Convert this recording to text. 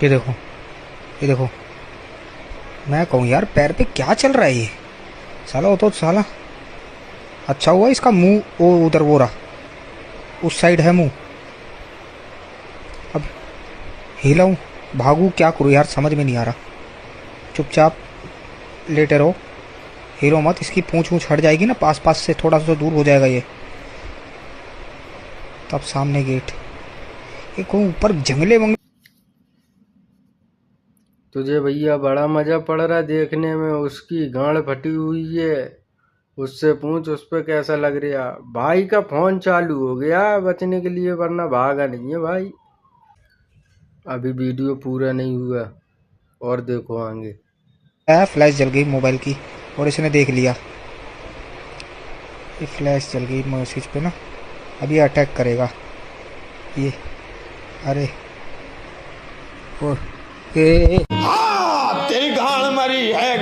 ये देखो, ये देखो, मैं कहूँ यार पैर पे क्या चल रहा है ये साला। वो तो साला अच्छा हुआ इसका मुंह वो उधर वो रहा, उस साइड है मुंह। अब हिलाऊं भागू क्या करूँ यार, समझ में नहीं आ रहा। चुपचाप लेटे रहो, हिलो मत। इसकी पूंछ वूछ हट जाएगी ना पास पास से, थोड़ा सा दूर हो जाएगा ये, तब सामने गेट। एक ऊपर जंगले वंगले। तुझे भैया बड़ा मजा पड़ रहा है देखने में, उसकी गांड फटी हुई है। उससे पूछ उस पे कैसा लग रहा। भाई का फोन चालू हो गया बचने के लिए, वरना भागा नहीं है भाई। अभी वीडियो पूरा नहीं हुआ, और देखो आगे। फ्लैश जल गई मोबाइल की और इसने देख लिया। ये फ्लैश जल गई मैसेज पे ना, अब ये अटैक करेगा ये। अरे ओ, ए, हाँ तेरी गाड़ मरी है